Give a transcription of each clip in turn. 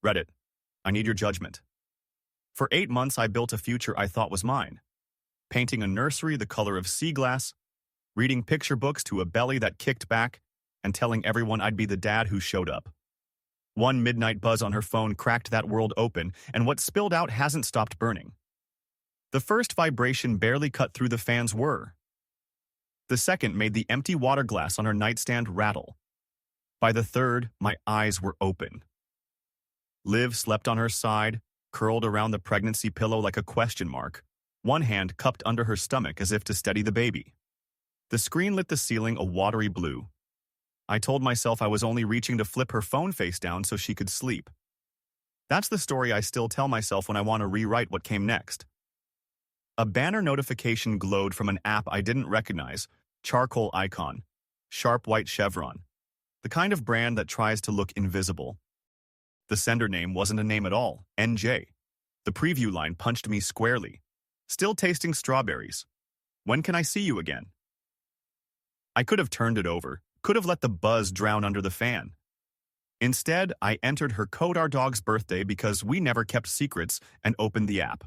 Reddit, I need your judgment. For 8 months, I built a future I thought was mine. Painting a nursery the color of sea glass, reading picture books to a belly that kicked back, and telling everyone I'd be the dad who showed up. One midnight buzz on her phone cracked that world open, and what spilled out hasn't stopped burning. The first vibration barely cut through the fan's whir. The second made the empty water glass on her nightstand rattle. By the third, my eyes were open. Liv slept on her side, curled around the pregnancy pillow like a question mark, one hand cupped under her stomach as if to steady the baby. The screen lit the ceiling a watery blue. I told myself I was only reaching to flip her phone face down so she could sleep. That's the story I still tell myself when I want to rewrite what came next. A banner notification glowed from an app I didn't recognize, charcoal icon, sharp white chevron, the kind of brand that tries to look invisible. The sender name wasn't a name at all, NJ. The preview line punched me squarely. Still tasting strawberries. When can I see you again? I could have turned it over, could have let the buzz drown under the fan. Instead, I entered her code our dog's birthday because we never kept secrets and opened the app.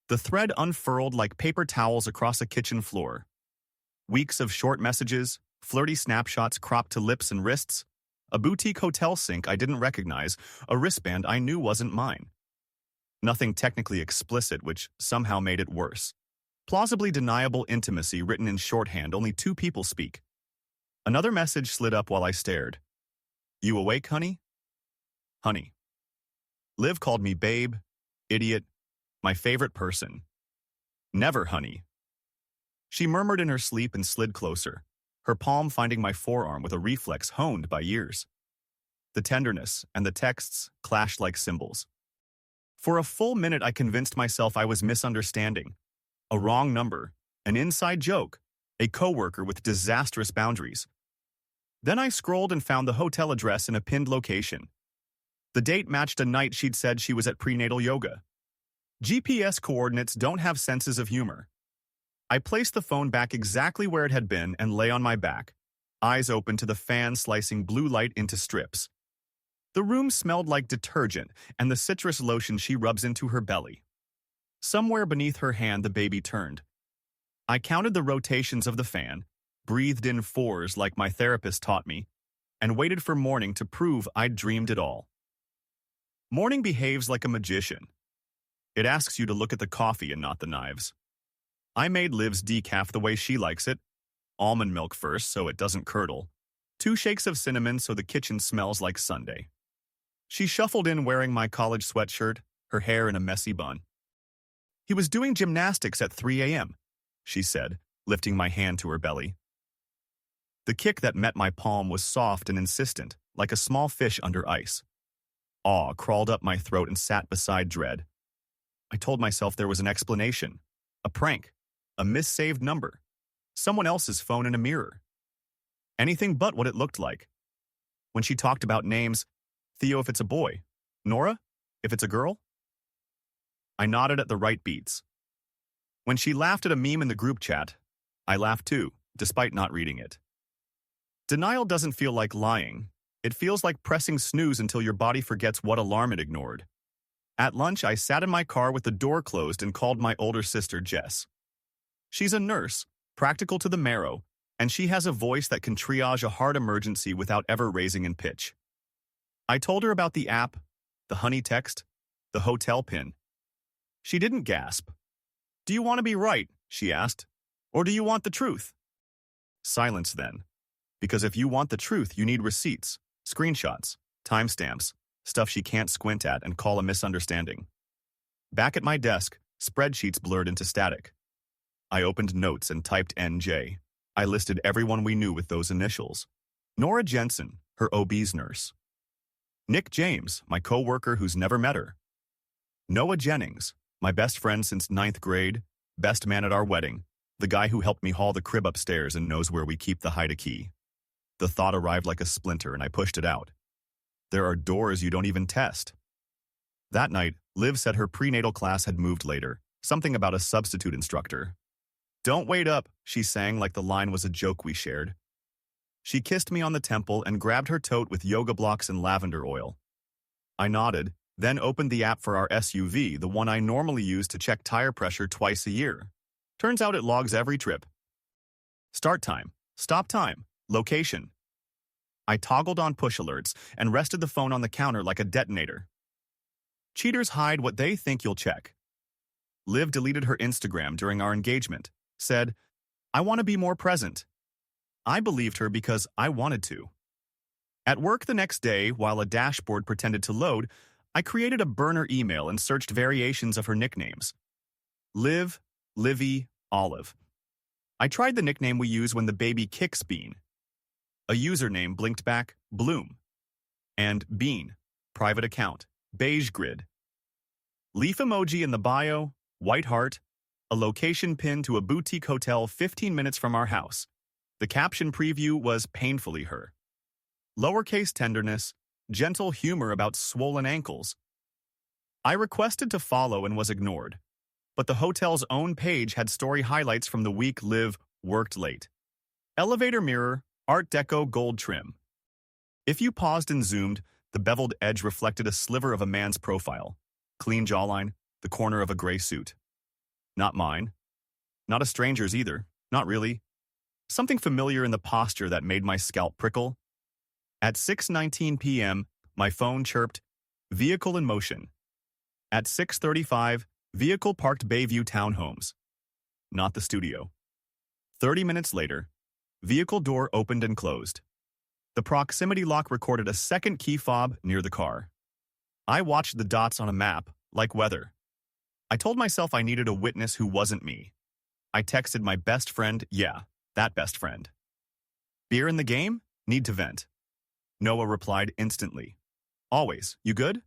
The thread unfurled like paper towels across a kitchen floor. Weeks of short messages, flirty snapshots cropped to lips and wrists, a boutique hotel sink I didn't recognize, a wristband I knew wasn't mine. Nothing technically explicit, which somehow made it worse. Plausibly deniable intimacy written in shorthand only 2 people speak. Another message slid up while I stared. You awake, honey? Honey. Liv called me babe, idiot, my favorite person. Never, honey. She murmured in her sleep and slid closer, her palm finding my forearm with a reflex honed by years. The tenderness and the texts clashed like cymbals. For a full minute, I convinced myself I was misunderstanding. A wrong number, an inside joke, a coworker with disastrous boundaries. Then I scrolled and found the hotel address in a pinned location. The date matched a night she'd said she was at prenatal yoga. GPS coordinates don't have senses of humor. I placed the phone back exactly where it had been and lay on my back, eyes open to the fan slicing blue light into strips. The room smelled like detergent and the citrus lotion she rubs into her belly. Somewhere beneath her hand the baby turned. I counted the rotations of the fan, breathed in 4s like my therapist taught me, and waited for morning to prove I'd dreamed it all. Morning behaves like a magician. It asks you to look at the coffee and not the knives. I made Liv's decaf the way she likes it. Almond milk first so it doesn't curdle. 2 shakes of cinnamon so the kitchen smells like Sunday. She shuffled in wearing my college sweatshirt, her hair in a messy bun. He was doing gymnastics at 3 a.m., she said, lifting my hand to her belly. The kick that met my palm was soft and insistent, like a small fish under ice. Awe crawled up my throat and sat beside dread. I told myself there was an explanation. A prank. A missaved number. Someone else's phone in a mirror. Anything but what it looked like. When she talked about names, Theo if it's a boy, Nora if it's a girl. I nodded at the right beats. When she laughed at a meme in the group chat, I laughed too, despite not reading it. Denial doesn't feel like lying. It feels like pressing snooze until your body forgets what alarm it ignored. At lunch, I sat in my car with the door closed and called my older sister, Jess. She's a nurse, practical to the marrow, and she has a voice that can triage a heart emergency without ever raising in pitch. I told her about the app, the honey text, the hotel pin. She didn't gasp. Do you want to be right, she asked, or do you want the truth? Silence then. Because if you want the truth, you need receipts, screenshots, timestamps, stuff she can't squint at and call a misunderstanding. Back at my desk, spreadsheets blurred into static. I opened notes and typed NJ. I listed everyone we knew with those initials. Nora Jensen, her OB's nurse. Nick James, my coworker who's never met her. Noah Jennings, my best friend since 9th grade, best man at our wedding, the guy who helped me haul the crib upstairs and knows where we keep the hide key. The thought arrived like a splinter and I pushed it out. There are doors you don't even test. That night, Liv said her prenatal class had moved later, something about a substitute instructor. Don't wait up, she sang like the line was a joke we shared. She kissed me on the temple and grabbed her tote with yoga blocks and lavender oil. I nodded, then opened the app for our SUV, the one I normally use to check tire pressure twice a year. Turns out it logs every trip. Start time, stop time, location. I toggled on push alerts and rested the phone on the counter like a detonator. Cheaters hide what they think you'll check. Liv deleted her Instagram during our engagement, said, "I want to be more present." I believed her because I wanted to. At work the next day, while a dashboard pretended to load, I created a burner email and searched variations of her nicknames. Liv, Livy, Olive. I tried the nickname we use when the baby kicks Bean. A username blinked back, Bloom. And Bean, private account, beige grid. Leaf emoji in the bio, white heart, a location pin to a boutique hotel 15 minutes from our house. The caption preview was painfully her. Lowercase tenderness, gentle humor about swollen ankles. I requested to follow and was ignored, but the hotel's own page had story highlights from the week Liv worked late. Elevator mirror, Art Deco gold trim. If you paused and zoomed, the beveled edge reflected a sliver of a man's profile. Clean jawline, the corner of a gray suit. Not mine. Not a stranger's either, not really. Something familiar in the posture that made my scalp prickle. At 6:19 p.m., my phone chirped, "Vehicle in motion." At 6:35, vehicle parked Bayview Townhomes. Not the studio. 30 minutes later, vehicle door opened and closed. The proximity lock recorded a second key fob near the car. I watched the dots on a map, like weather. I told myself I needed a witness who wasn't me. I texted my best friend, that best friend. "Beer in the game? Need to vent." Noah replied instantly. "Always. You good?"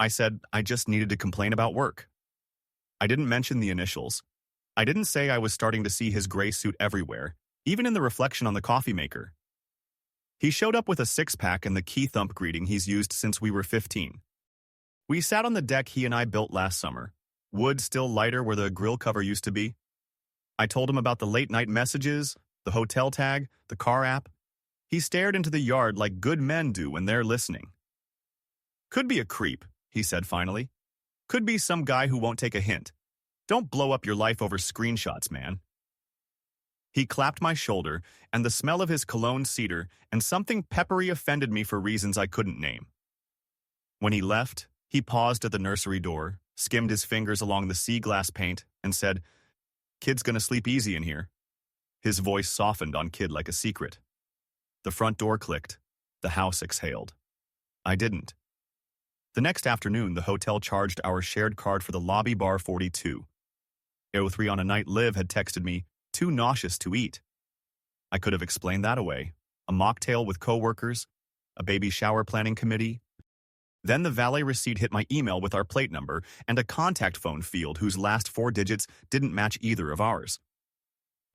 I said I just needed to complain about work. I didn't mention the initials. I didn't say I was starting to see his gray suit everywhere, even in the reflection on the coffee maker. He showed up with a six-pack and the key thump greeting he's used since we were 15. We sat on the deck he and I built last summer, wood still lighter where the grill cover used to be. I told him about the late-night messages, the hotel tag, the car app. He stared into the yard like good men do when they're listening. "Could be a creep," he said finally. "Could be some guy who won't take a hint. Don't blow up your life over screenshots, man." He clapped my shoulder, and the smell of his cologne cedar and something peppery offended me for reasons I couldn't name. When he left, he paused at the nursery door, skimmed his fingers along the sea glass paint, and said, "Kid's gonna sleep easy in here." His voice softened on kid like a secret. The front door clicked. The house exhaled. I didn't. The next afternoon, the hotel charged our shared card for the lobby bar 42.03 on a night Liv had texted me, "Too nauseous to eat." I could have explained that away. A mocktail with coworkers, a baby shower planning committee. Then the valet receipt hit my email with our plate number and a contact phone field whose last 4 digits didn't match either of ours.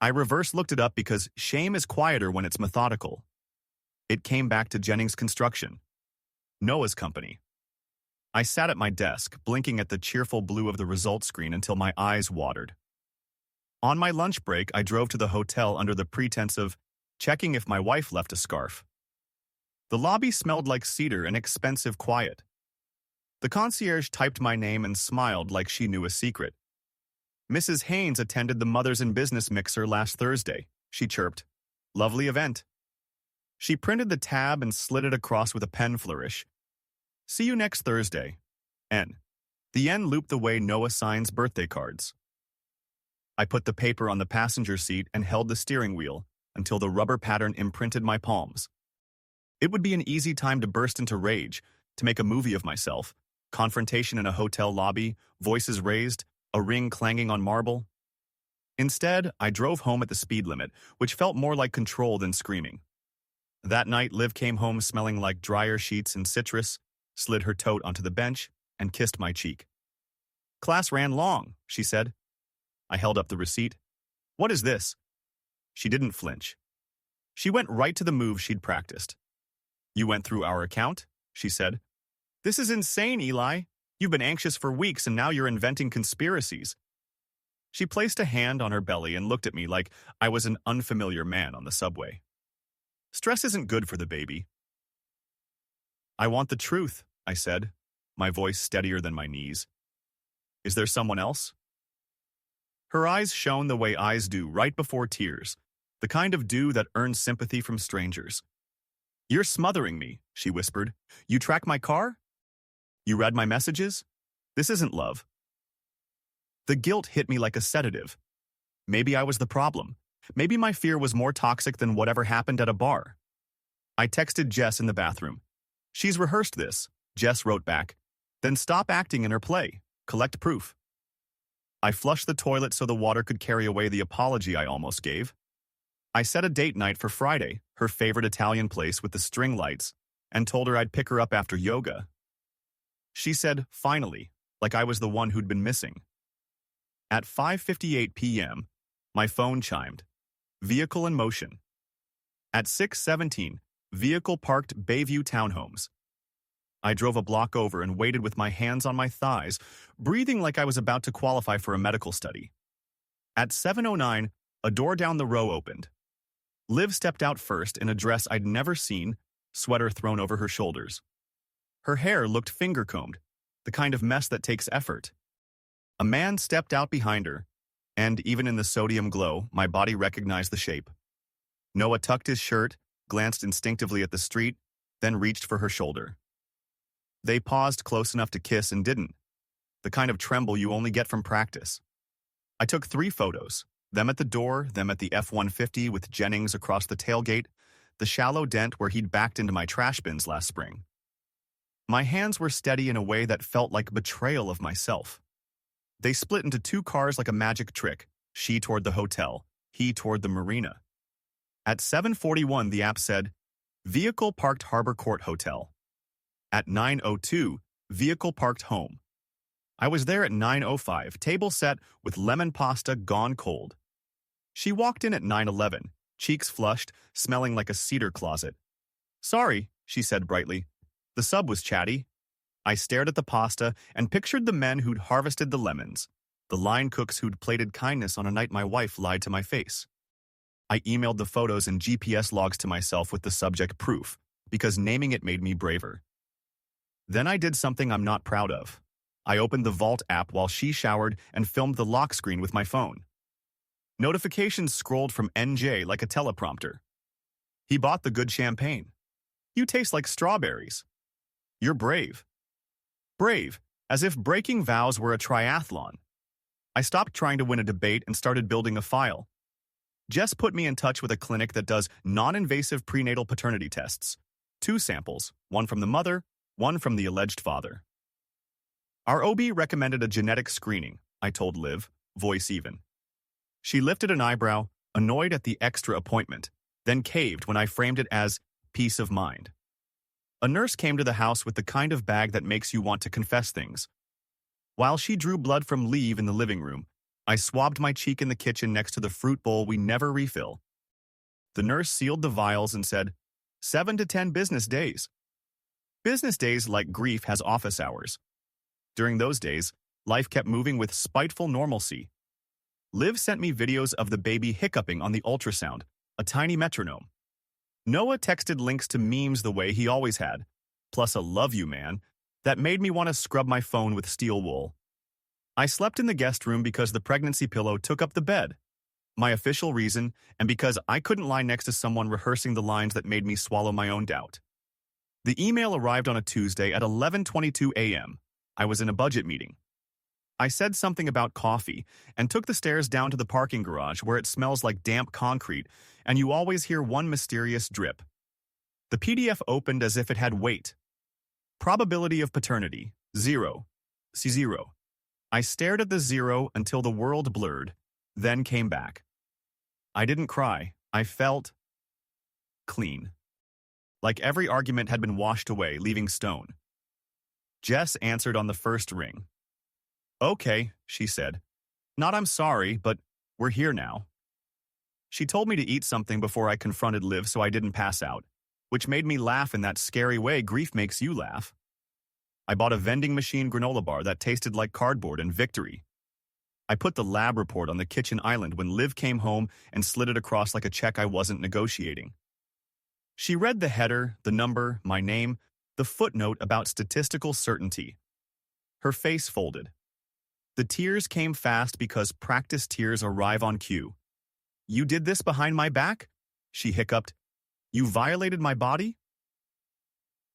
I reverse looked it up because shame is quieter when it's methodical. It came back to Jennings Construction, Noah's company. I sat at my desk, blinking at the cheerful blue of the results screen until my eyes watered. On my lunch break, I drove to the hotel under the pretense of checking if my wife left a scarf. The lobby smelled like cedar and expensive quiet. The concierge typed my name and smiled like she knew a secret. "Mrs. Haynes attended the Mothers in Business mixer last Thursday," she chirped. "Lovely event." She printed the tab and slid it across with a pen flourish. "See you next Thursday. N." The N looped the way Noah signs birthday cards. I put the paper on the passenger seat and held the steering wheel until the rubber pattern imprinted my palms. It would be an easy time to burst into rage, to make a movie of myself. Confrontation in a hotel lobby, voices raised, a ring clanging on marble. Instead, I drove home at the speed limit, which felt more like control than screaming. That night, Liv came home smelling like dryer sheets and citrus, slid her tote onto the bench, and kissed my cheek. "Class ran long," she said. I held up the receipt. "What is this?" She didn't flinch. She went right to the move she'd practiced. "You went through our account?" she said. "This is insane, Eli. You've been anxious for weeks and now you're inventing conspiracies." She placed a hand on her belly and looked at me like I was an unfamiliar man on the subway. "Stress isn't good for the baby." "I want the truth," I said, my voice steadier than my knees. Is there someone else? Her eyes shone the way eyes do right before tears, the kind of dew that earns sympathy from strangers. You're smothering me, she whispered. You track my car? You read my messages? This isn't love. The guilt hit me like a sedative. Maybe I was the problem. Maybe my fear was more toxic than whatever happened at a bar. I texted Jess in the bathroom. She's rehearsed this, Jess wrote back. Then stop acting in her play. Collect proof. I flushed the toilet so the water could carry away the apology I almost gave. I set a date night for Friday, her favorite Italian place with the string lights, and told her I'd pick her up after yoga. She said, finally, like I was the one who'd been missing. At 5:58 p.m., my phone chimed. Vehicle in motion. At 6:17, vehicle parked Bayview Townhomes. I drove a block over and waited with my hands on my thighs, breathing like I was about to qualify for a medical study. At 7:09, a door down the row opened. Liv stepped out first in a dress I'd never seen, sweater thrown over her shoulders. Her hair looked finger-combed, the kind of mess that takes effort. A man stepped out behind her, and even in the sodium glow, my body recognized the shape. Noah tucked his shirt, glanced instinctively at the street, then reached for her shoulder. They paused close enough to kiss and didn't, the kind of tremble you only get from practice. I took 3 photos, them at the door, them at the F-150 with Jennings across the tailgate, the shallow dent where he'd backed into my trash bins last spring. My hands were steady in a way that felt like betrayal of myself. They split into 2 cars like a magic trick, she toward the hotel, he toward the marina. At 7:41, the app said, Vehicle parked Harbor Court Hotel. At 9:02, vehicle parked home. I was there at 9:05, table set with lemon pasta gone cold. She walked in at 9:11, cheeks flushed, smelling like a cedar closet. Sorry, she said brightly. The sub was chatty. I stared at the pasta and pictured the men who'd harvested the lemons, the line cooks who'd plated kindness on a night my wife lied to my face. I emailed the photos and GPS logs to myself with the subject proof, because naming it made me braver. Then I did something I'm not proud of. I opened the Vault app while she showered and filmed the lock screen with my phone. Notifications scrolled from NJ like a teleprompter. He bought the good champagne. You taste like strawberries. You're brave. Brave, as if breaking vows were a triathlon. I stopped trying to win a debate and started building a file. Jess put me in touch with a clinic that does non-invasive prenatal paternity tests. 2 samples, one from the mother, one from the alleged father. Our OB recommended a genetic screening, I told Liv, voice even. She lifted an eyebrow, annoyed at the extra appointment, then caved when I framed it as peace of mind. A nurse came to the house with the kind of bag that makes you want to confess things. While she drew blood from Liv in the living room, I swabbed my cheek in the kitchen next to the fruit bowl we never refill. The nurse sealed the vials and said, 7 to 10 business days. Business days like grief has office hours. During those days, life kept moving with spiteful normalcy. Liv sent me videos of the baby hiccuping on the ultrasound, a tiny metronome. Noah texted links to memes the way he always had, plus a love you man, that made me want to scrub my phone with steel wool. I slept in the guest room because the pregnancy pillow took up the bed. My official reason, and because I couldn't lie next to someone rehearsing the lines that made me swallow my own doubt. The email arrived on a Tuesday at 11:22 a.m. I was in a budget meeting. I said something about coffee and took the stairs down to the parking garage where it smells like damp concrete and you always hear one mysterious drip. The PDF opened as if it had weight. Probability of paternity, 0. C0. I stared at the 0 until the world blurred, then came back. I didn't cry. I felt clean. Like every argument had been washed away, leaving stone. Jess answered on the first ring. Okay, she said. Not I'm sorry, but we're here now. She told me to eat something before I confronted Liv so I didn't pass out, which made me laugh in that scary way grief makes you laugh. I bought a vending machine granola bar that tasted like cardboard and victory. I put the lab report on the kitchen island when Liv came home and slid it across like a check I wasn't negotiating. She read the header, the number, my name, The footnote about statistical certainty. Her face folded. The tears came fast because practice tears arrive on cue. You did this behind my back? She hiccuped. You violated my body?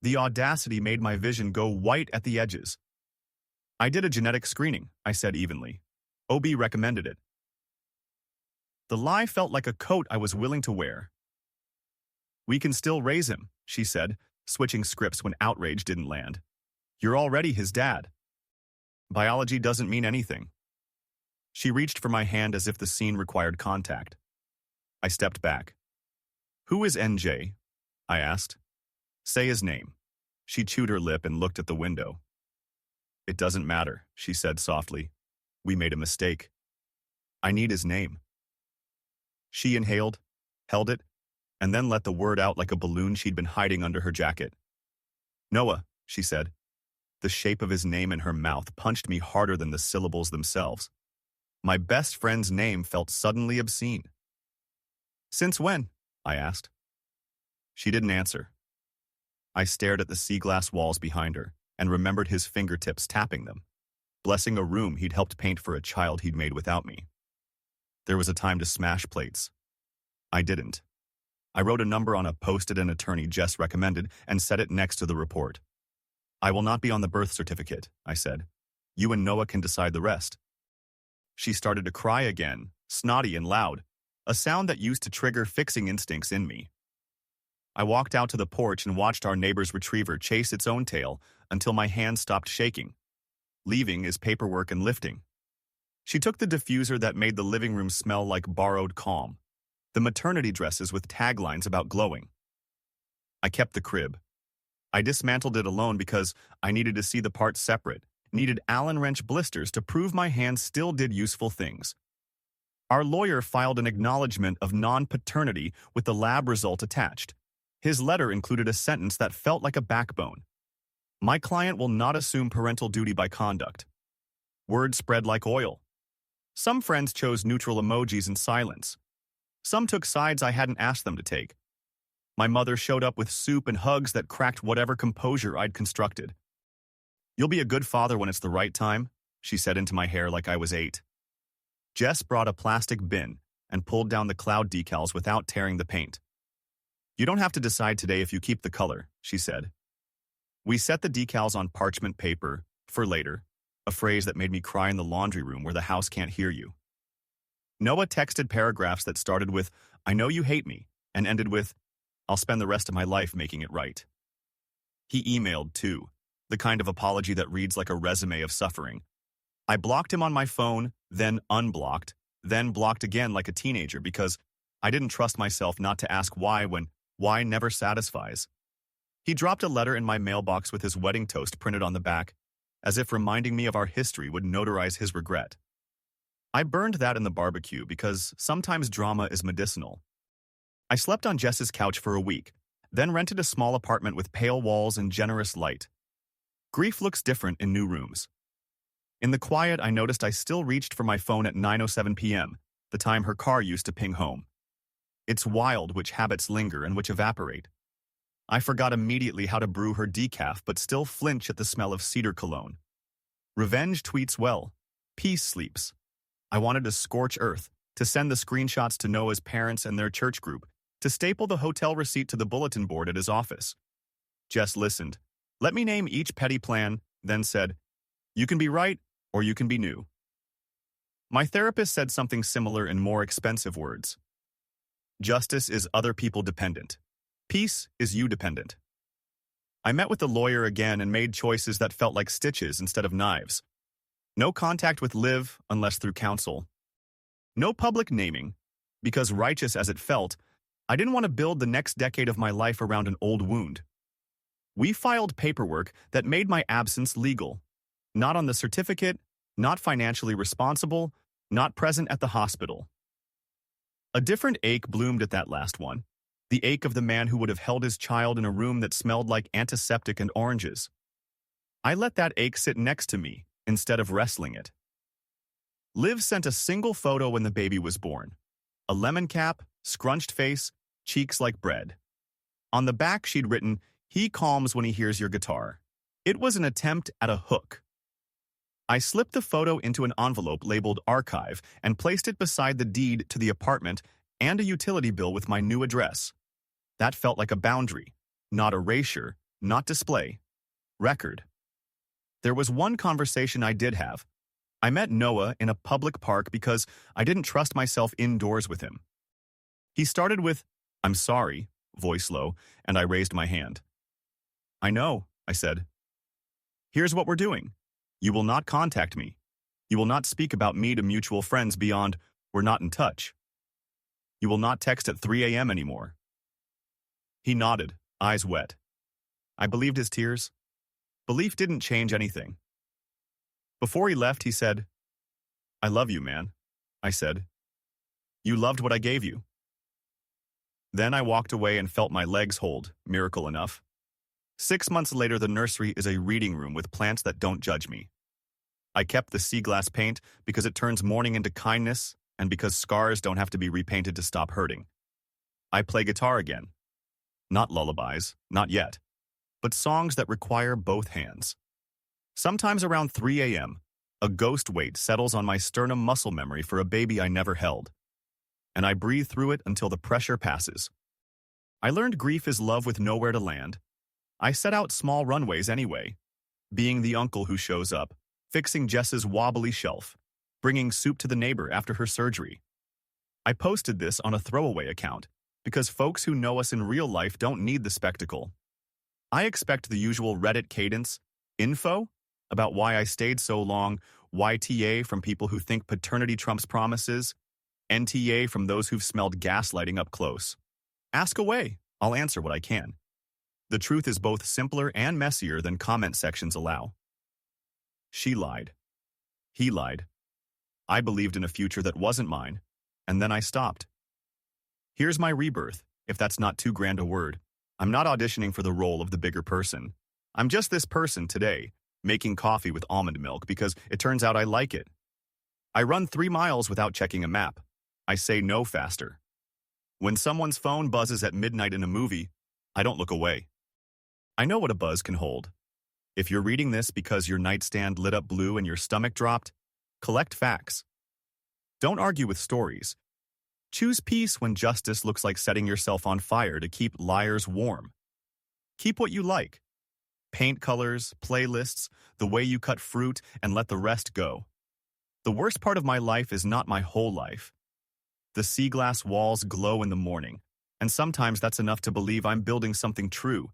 The audacity made my vision go white at the edges. I did a genetic screening, I said evenly. OB recommended it. The lie felt like a coat I was willing to wear. We can still raise him, she said, switching scripts when outrage didn't land. You're already his dad. Biology doesn't mean anything. She reached for my hand as if the scene required contact. I stepped back. Who is NJ? I asked. Say his name. She chewed her lip and looked at the window. It doesn't matter, she said softly. We made a mistake. I need his name. She inhaled, held it, and then let the word out like a balloon she'd been hiding under her jacket. Noah, she said. The shape of his name in her mouth punched me harder than the syllables themselves. My best friend's name felt suddenly obscene. Since when? I asked. She didn't answer. I stared at the sea glass walls behind her and remembered his fingertips tapping them, blessing a room he'd helped paint for a child he'd made without me. There was a time to smash plates. I didn't. I wrote a number on a post-it an attorney Jess recommended and set it next to the report. I will not be on the birth certificate, I said. You and Noah can decide the rest. She started to cry again, snotty and loud, a sound that used to trigger fixing instincts in me. I walked out to the porch and watched our neighbor's retriever chase its own tail until my hand stopped shaking. Leaving is paperwork and lifting. She took the diffuser that made the living room smell like borrowed calm, the maternity dresses with taglines about glowing. I kept the crib. I dismantled it alone because I needed to see the parts separate, needed Allen wrench blisters to prove my hands still did useful things. Our lawyer filed an acknowledgement of non-paternity with the lab result attached. His letter included a sentence that felt like a backbone. My client will not assume parental duty by conduct. Word spread like oil. Some friends chose neutral emojis and silence. Some took sides I hadn't asked them to take. My mother showed up with soup and hugs that cracked whatever composure I'd constructed. You'll be a good father when it's the right time, she said into my hair like I was 8. Jess brought a plastic bin and pulled down the cloud decals without tearing the paint. You don't have to decide today if you keep the color, she said. We set the decals on parchment paper, for later, a phrase that made me cry in the laundry room where the house can't hear you. Noah texted paragraphs that started with, I know you hate me, and ended with, I'll spend the rest of my life making it right. He emailed, too, the kind of apology that reads like a resume of suffering. I blocked him on my phone, then unblocked, then blocked again like a teenager because I didn't trust myself not to ask why when why never satisfies. He dropped a letter in my mailbox with his wedding toast printed on the back, as if reminding me of our history would notarize his regret. I burned that in the barbecue because sometimes drama is medicinal. I slept on Jess's couch for a week, then rented a small apartment with pale walls and generous light. Grief looks different in new rooms. In the quiet, I noticed I still reached for my phone at 9:07 p.m., the time her car used to ping home. It's wild which habits linger and which evaporate. I forgot immediately how to brew her decaf but still flinch at the smell of cedar cologne. Revenge tweets well. Peace sleeps. I wanted to scorch earth, to send the screenshots to Noah's parents and their church group, to staple the hotel receipt to the bulletin board at his office. Jess listened, let me name each petty plan, then said, you can be right or you can be new. My therapist said something similar in more expensive words. Justice is other people dependent. Peace is you dependent. I met with the lawyer again and made choices that felt like stitches instead of knives. No contact with Liv unless through counsel. No public naming, because righteous as it felt, I didn't want to build the next decade of my life around an old wound. We filed paperwork that made my absence legal. Not on the certificate, not financially responsible, not present at the hospital. A different ache bloomed at that last one. The ache of the man who would have held his child in a room that smelled like antiseptic and oranges. I let that ache sit next to me instead of wrestling it. Liv sent a single photo when the baby was born. A lemon cap, scrunched face, cheeks like bread. On the back she'd written, He calms when he hears your guitar. It was an attempt at a hook. I slipped the photo into an envelope labeled Archive and placed it beside the deed to the apartment and a utility bill with my new address. That felt like a boundary, not erasure, not display. Record. There was one conversation I did have. I met Noah in a public park because I didn't trust myself indoors with him. He started with, "I'm sorry," voice low, and I raised my hand. "I know," I said. "Here's what we're doing. You will not contact me. You will not speak about me to mutual friends beyond, we're not in touch. You will not text at 3 a.m. anymore." He nodded, eyes wet. I believed his tears. Belief didn't change anything. Before he left, he said, "I love you, man," I said. "You loved what I gave you." Then I walked away and felt my legs hold, miracle enough. 6 months later, the nursery is a reading room with plants that don't judge me. I kept the sea glass paint because it turns mourning into kindness and because scars don't have to be repainted to stop hurting. I play guitar again. Not lullabies, not yet, but songs that require both hands. Sometimes around 3 a.m., a ghost weight settles on my sternum muscle memory for a baby I never held, and I breathe through it until the pressure passes. I learned grief is love with nowhere to land. I set out small runways anyway, being the uncle who shows up, fixing Jess's wobbly shelf, bringing soup to the neighbor after her surgery. I posted this on a throwaway account because folks who know us in real life don't need the spectacle. I expect the usual Reddit cadence, info about why I stayed so long, YTA from people who think paternity trumps promises, NTA from those who've smelled gaslighting up close. Ask away, I'll answer what I can. The truth is both simpler and messier than comment sections allow. She lied. He lied. I believed in a future that wasn't mine, and then I stopped. Here's my rebirth, if that's not too grand a word. I'm not auditioning for the role of the bigger person. I'm just this person today, making coffee with almond milk because it turns out I like it. I run 3 miles without checking a map. I say no faster. When someone's phone buzzes at midnight in a movie, I don't look away. I know what a buzz can hold. If you're reading this because your nightstand lit up blue and your stomach dropped, collect facts. Don't argue with stories. Choose peace when justice looks like setting yourself on fire to keep liars warm. Keep what you like. Paint colors, playlists, the way you cut fruit, and let the rest go. The worst part of my life is not my whole life. The sea glass walls glow in the morning, and sometimes that's enough to believe I'm building something true,